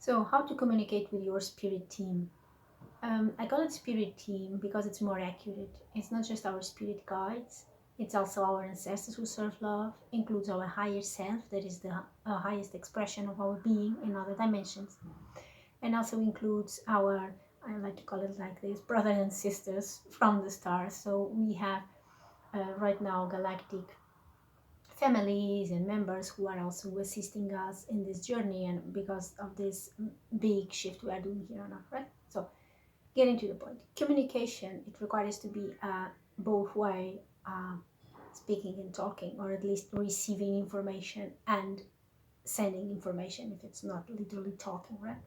So, how to communicate with your spirit team? I call it spirit team because it's more accurate. It's not just our spirit guides, it's also our ancestors who serve love, includes our higher self, that is the highest expression of our being in other dimensions, and also includes our, I like to call it like this, brothers and sisters from the stars. So, we have right now galactic families and members who are also assisting us in this journey and because of this big shift we are doing here on earth, right? So getting to the point, communication, it requires to be both way, speaking and talking, or at least receiving information and sending information if it's not literally talking, right?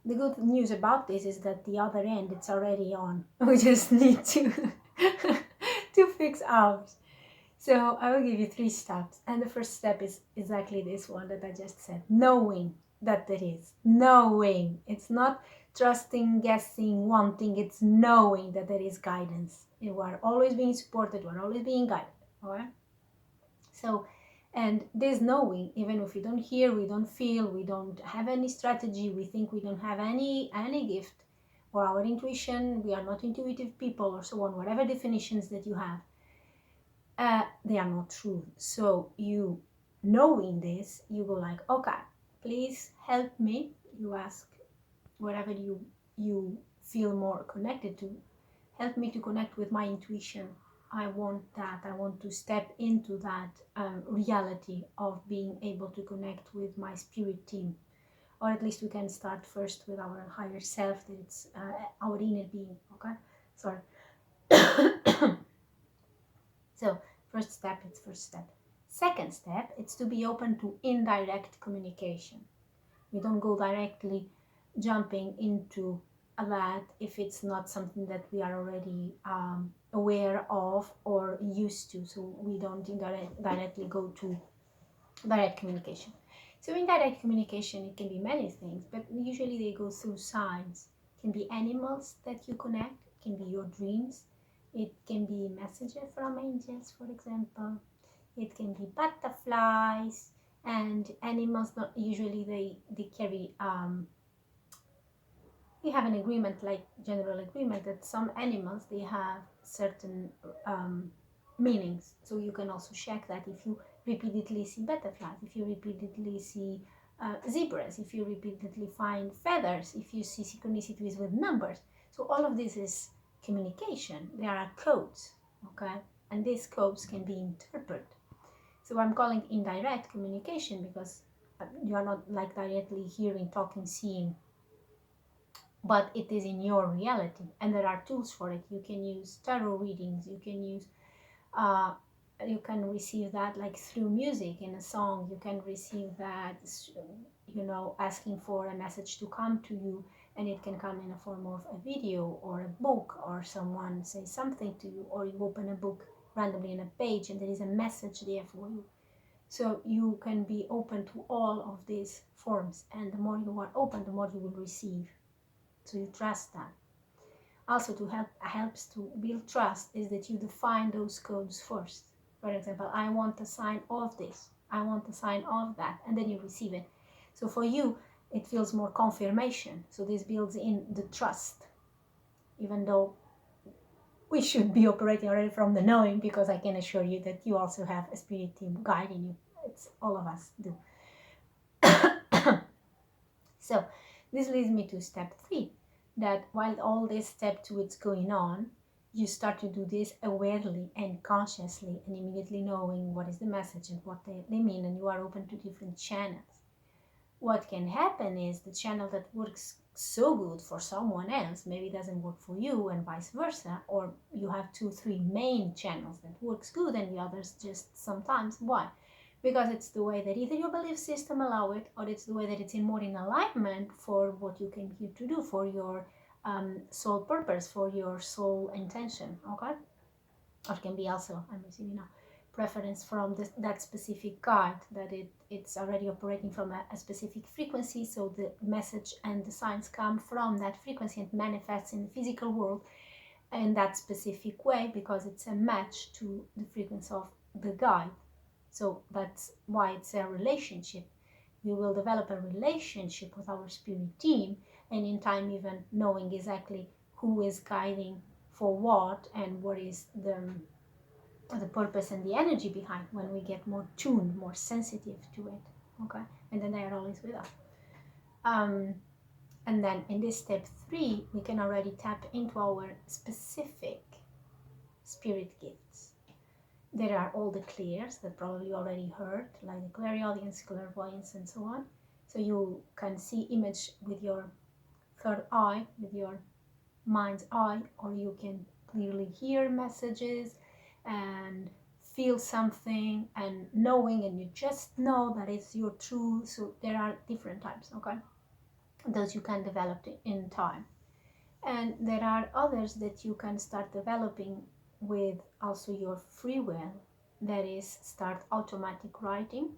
The good news about this is that the other end, it's already on. We just need to to fix ours. So I will give you 3 steps. And the first step is exactly this one that I just said. Knowing that there is. Knowing. It's not trusting, guessing, wanting. It's knowing that there is guidance. You are always being supported. You are always being guided. All right? So, and this knowing, even if we don't hear, we don't feel, we don't have any strategy, we think we don't have any gift, or our intuition, we are not intuitive people, or so on, whatever definitions that you have, they are not true. So you knowing this, you go like, okay, please help me. You ask whatever you feel more connected to. Help me to connect with my intuition. I want that. I want to step into that reality of being able to connect with my spirit team. Or at least we can start first with our higher self, that it's our inner being. Okay, sorry. So first step, it's first step. Second step, it's to be open to indirect communication. We don't go directly jumping into a that if it's not something that we are already aware of or used to. So we don't directly go to direct communication. So indirect communication, it can be many things, but usually they go through signs. It can be animals that you connect, it can be your dreams, it can be messages from angels, for example. It can be butterflies and animals. Not usually they carry. We have an agreement, like general agreement, that some animals they have certain meanings. So you can also check that if you repeatedly see butterflies, if you repeatedly see zebras, if you repeatedly find feathers, if you see synchronicities with numbers. So all of this is communication. There are codes, okay, and these codes can be interpreted. So I'm calling indirect communication because you are not like directly hearing, talking, seeing, but it is in your reality, and there are tools for it. You can use tarot readings. You can use, uh, you can receive that like through music in a song. You can receive that, asking for a message to come to you, and it can come in a form of a video or a book, or someone says something to you, or you open a book randomly in a page and there is a message there for you. So you can be open to all of these forms, and the more you are open, the more you will receive. So you trust that. Also, to helps to build trust is that you define those codes first. For example, I want a sign of this, I want a sign of that, and then you receive it. So for you, it feels more confirmation. So this builds in the trust, even though we should be operating already from the knowing, because I can assure you that you also have a spirit team guiding you. It's all of us do. So this leads me to step 3, that while all this step 2 is going on, you start to do this awarely and consciously, and immediately knowing what is the message and what they mean, and you are open to different channels. What can happen is the channel that works so good for someone else maybe doesn't work for you, and vice versa, or you have 2-3 main channels that works good and the others just sometimes. Why? Because it's the way that either your belief system allow it, or it's the way that it's more in alignment for what you came here to do, for your soul purpose, for your soul intention. Okay, or it can be also, I'm receiving now, preference from that specific guide, that it's already operating from a specific frequency, so the message and the signs come from that frequency and manifests in the physical world in that specific way, because it's a match to the frequency of the guide. So that's why it's a relationship. we will develop a relationship with our spirit team, and in time even knowing exactly who is guiding for what and what is the purpose and the energy behind, when we get more tuned, more sensitive to it. Okay, and then they are always with us. And then in this step 3, we can already tap into our specific spirit gifts. There are all the clears that probably you already heard, like the clairaudience, clairvoyance, and so on. So you can see image with your third eye, with your mind's eye, or you can clearly hear messages and feel something and knowing, and you just know that it's your truth. So there are different types, okay? Those you can develop in time. And there are others that you can start developing with also your free will. That is, start automatic writing.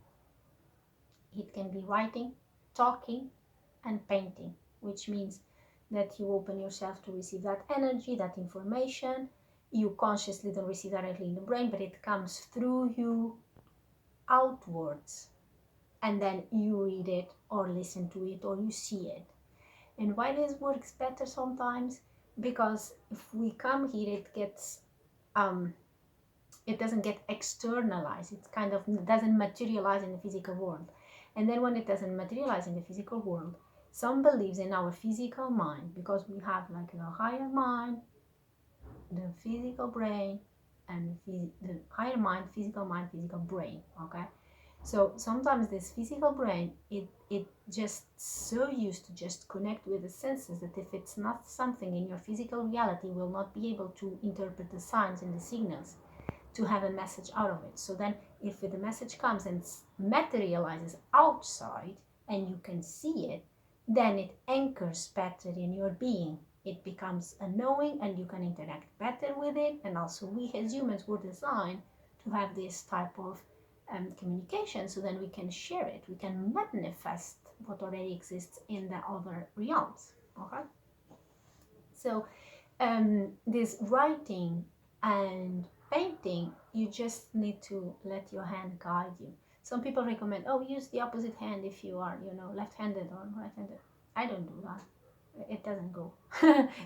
It can be writing, talking, and painting, which means that you open yourself to receive that energy, that information. You consciously don't receive directly in the brain, but it comes through you outwards. And then you read it or listen to it or you see it. And why this works better sometimes? Because if we come here, it doesn't get externalized. It kind of doesn't materialize in the physical world. And then when it doesn't materialize in the physical world, some believes in our physical mind, because we have like the higher mind, the physical brain, and the higher mind, physical brain. Okay, so sometimes this physical brain, it just so used to just connect with the senses that if it's not something in your physical reality, will not be able to interpret the signs and the signals to have a message out of it. So then if the message comes and materializes outside and you can see it, then it anchors better in your being. It becomes a knowing and you can interact better with it. And also we as humans were designed to have this type of communication, so then we can share it. We can manifest what already exists in the other realms. Okay, so this writing and painting, you just need to let your hand guide you. Some people recommend, oh, use the opposite hand if you are, left-handed or right-handed. I don't do that. It doesn't go.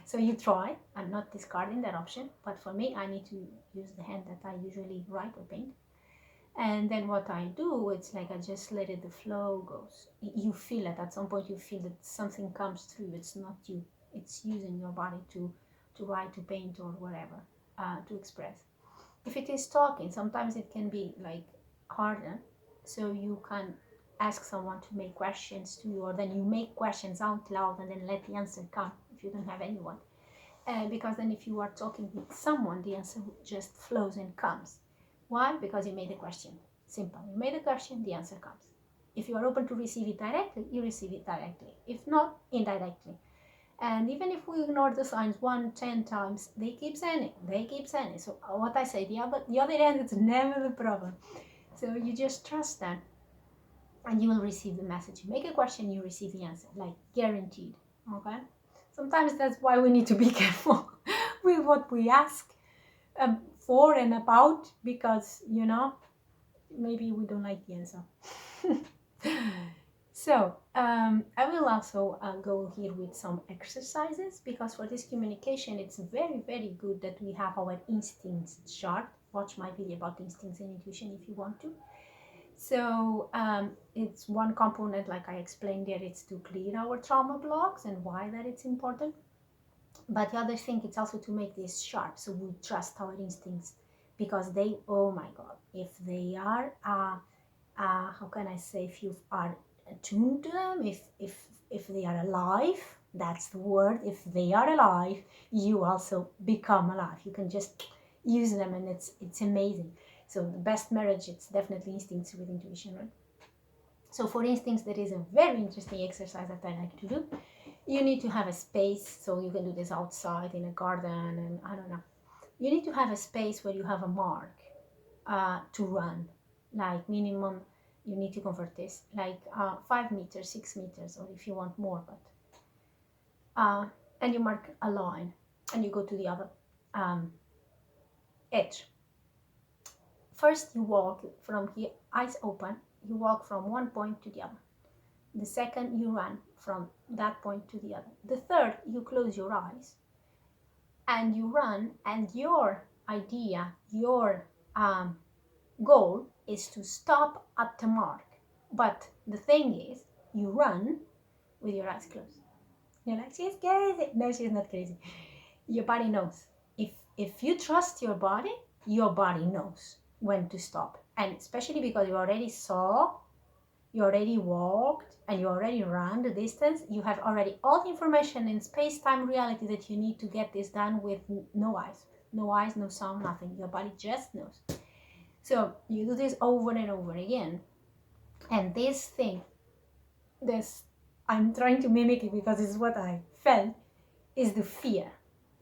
So you try. I'm not discarding that option, but for me, I need to use the hand that I usually write or paint. And then what I do, it's like I just let it, the flow goes. You feel it at some point. You feel that something comes through. It's not you. It's using your body to write, to paint, or whatever, to express. If it is talking, sometimes it can be like harder. So you can ask someone to make questions to you, or then you make questions out loud and then let the answer come if you don't have anyone. Because then if you are talking with someone, the answer just flows and comes. Why? Because you made a question. Simple. You made a question, the answer comes. If you are open to receive it directly, you receive it directly. If not, indirectly. And even if we ignore the signs 10 times, they keep sending. So what I say, the other end, it's never the problem. So you just trust that, and you will receive the message. You make a question, you receive the answer, like guaranteed. Okay. Sometimes that's why we need to be careful with what we ask for and about, because maybe we don't like the answer. So I will also go here with some exercises, because for this communication it's very, very good that we have our instincts sharp. Watch my video about instincts and intuition if you want to. So it's one component, like I explained there, it's to clear our trauma blocks and why that it's important. But the other thing, it's also to make this sharp, so we trust our instincts, because they, oh my god, if they are how can I say, if you are attuned to them, if they are alive, that's the word, if they are alive, you also become alive. You can just use them, and it's amazing. So the best marriage, it's definitely instincts with intuition, right? So for instincts, there is a very interesting exercise that I like to do. You need to have a space, so you can do this outside in a garden, and I don't know. You need to have a space where you have a mark to run, like minimum. You need to convert this like 5 meters, 6 meters, or if you want more, but and you mark a line and you go to the other edge. First, you walk from here, eyes open, you walk from one point to the other. The second, you run from that point to the other. The third, you close your eyes and you run, and your idea, your goal is to stop at the mark. But the thing is, you run with your eyes closed. You're like, she's crazy. No, she's not crazy. Your body knows. If you trust your body knows when to stop. And especially because you already saw, you already walked, and you already ran the distance, you have already all the information in space-time reality that you need to get this done with no eyes. No eyes, no sound, nothing. Your body just knows. So you do this over and over again. And this thing, I'm trying to mimic it because it's what I felt, is the fear.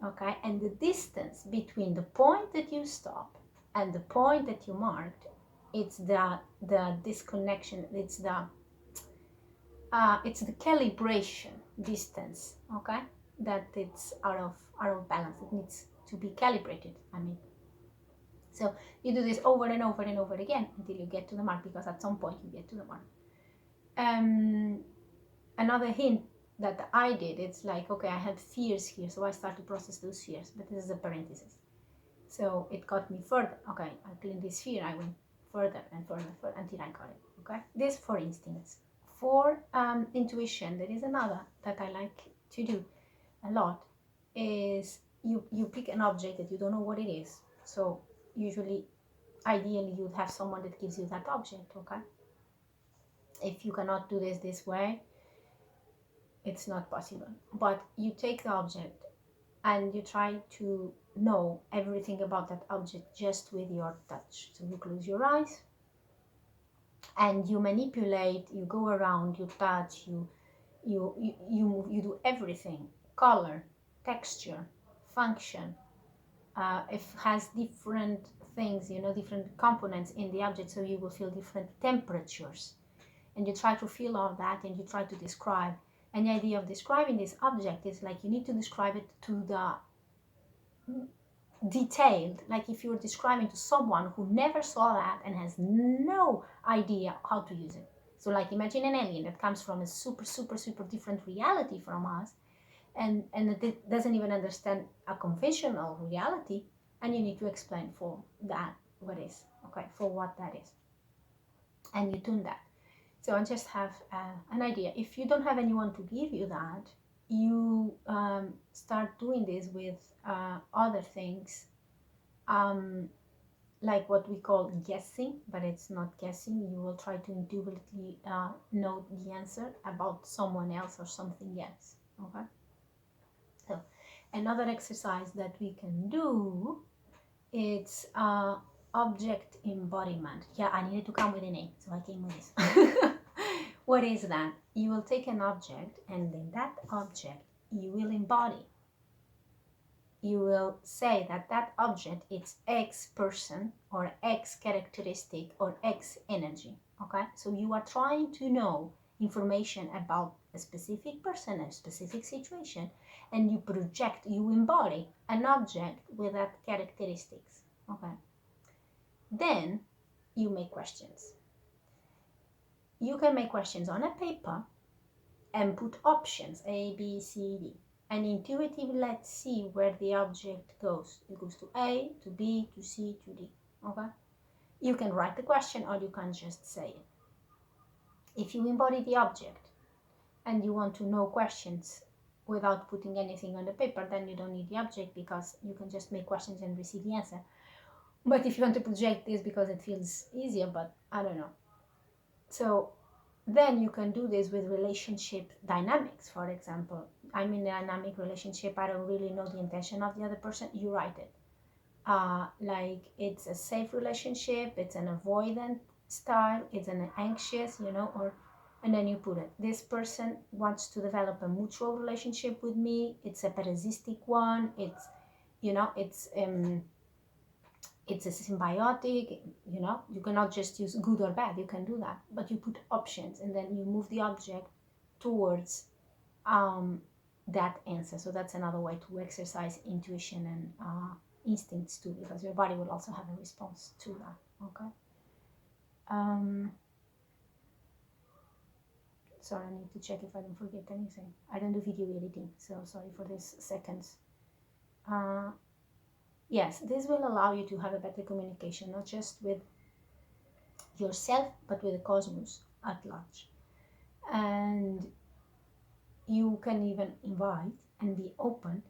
Okay, and the distance between the point that you stop and the point that you marked, it's the disconnection, it's the calibration distance. Okay, that it's out of balance. It needs to be calibrated. I mean, so you do this over and over and over again until you get to the mark, because at some point you get to the mark. Another hint that I did, it's like, okay, I had fears here, so I start to process those fears, but this is a parenthesis. So it got me further. Okay, I cleaned this fear, I went further and further until I got it. Okay, this for instincts. For intuition, there is another that I like to do a lot, is you pick an object that you don't know what it is. So usually, ideally, you'd have someone that gives you that object. Okay, if you cannot do this way, it's not possible. But you take the object and you try to know everything about that object just with your touch. So you close your eyes and you manipulate, you go around, you touch, you move, you do everything. Color, texture, function. It has different things, different components in the object, so you will feel different temperatures. And you try to feel all that, and you try to describe. And the idea of describing this object is like you need to describe it to the detailed, like if you're describing to someone who never saw that and has no idea how to use it. So like imagine an alien that comes from a super, super, super different reality from us, and it doesn't even understand a conventional reality, and you need to explain for that what is, okay, for what that is. And you tune that. So I just have an idea. If you don't have anyone to give you that, you start doing this with other things, like what we call guessing, but it's not guessing. You will try to intuitively know the answer about someone else or something else. Okay. So another exercise that we can do, it's object embodiment. Yeah, I needed to come with a name, so I came with this. What is that? You will take an object, and then that object you will embody. You will say that that object is X person or X characteristic or X energy. Okay, so you are trying to know information about a specific person, a specific situation, and you project, you embody an object with that characteristics. Okay, then you make questions. You can make questions on a paper and put options A, B, C, D. And intuitively, let's see where the object goes. It goes to A, to B, to C, to D. Okay? You can write the question or you can just say it. If you embody the object and you want to know questions without putting anything on the paper, then you don't need the object, because you can just make questions and receive the answer. But if you want to project this because it feels easier, but I don't know. So then you can do this with relationship dynamics. For example, I'm in a dynamic relationship, I don't really know the intention of the other person, you write it. Like it's a safe relationship, it's an avoidant style, it's an anxious, and then you put it. This person wants to develop a mutual relationship with me, it's a parasitic one, it's a symbiotic, you cannot just use good or bad, you can do that, but you put options and then you move the object towards that answer. So that's another way to exercise intuition and instincts too, because your body will also have a response to that. Okay. Sorry, I need to check if I don't forget anything. I don't do video editing, so sorry for these seconds. Yes, this will allow you to have a better communication, not just with yourself, but with the cosmos at large. And you can even invite and be open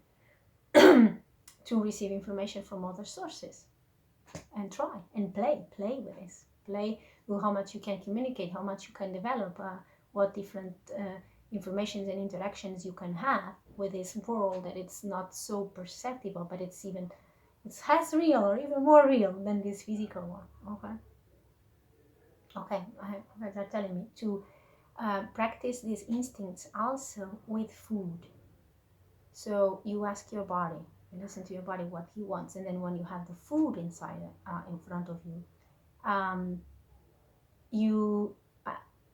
to receive information from other sources, and try and play with this, play with how much you can communicate, how much you can develop, what different informations and interactions you can have with this world that it's not so perceptible, but it's as real or even more real than this physical one. Okay, they're telling me to practice these instincts also with food. So you ask your body, you listen to your body what he wants, and then when you have the food inside in front of you, you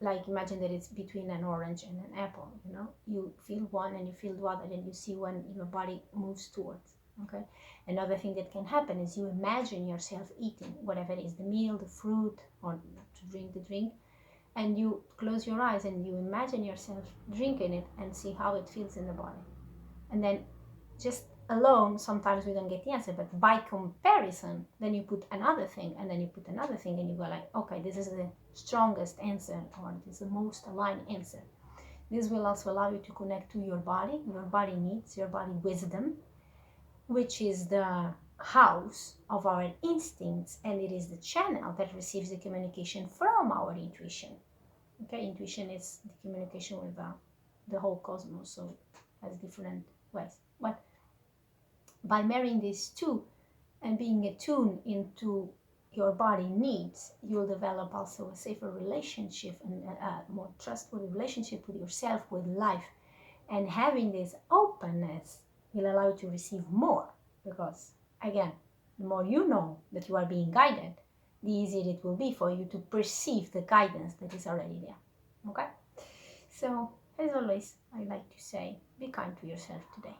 like imagine that it's between an orange and an apple. You feel one and you feel the other, and you see when your body moves towards. Okay. Another thing that can happen is you imagine yourself eating whatever it is, the meal, the fruit, or to drink the drink, and you close your eyes and you imagine yourself drinking it and see how it feels in the body. And then just alone, sometimes we don't get the answer, but by comparison, then you put another thing, and then you put another thing, and you go like, okay, this is the strongest answer, or this is the most aligned answer. This will also allow you to connect to your body needs, your body wisdom, which is the house of our instincts, and it is the channel that receives the communication from our intuition. Okay, intuition is the communication with the whole cosmos, so it has different ways. But by marrying these two and being attuned into your body needs, you'll develop also a safer relationship and a more trustworthy relationship with yourself, with life. And having this openness will allow you to receive more, because again, the more you know that you are being guided, the easier it will be for you to perceive the guidance that is already there. Okay? So, as always, I like to say, be kind to yourself today.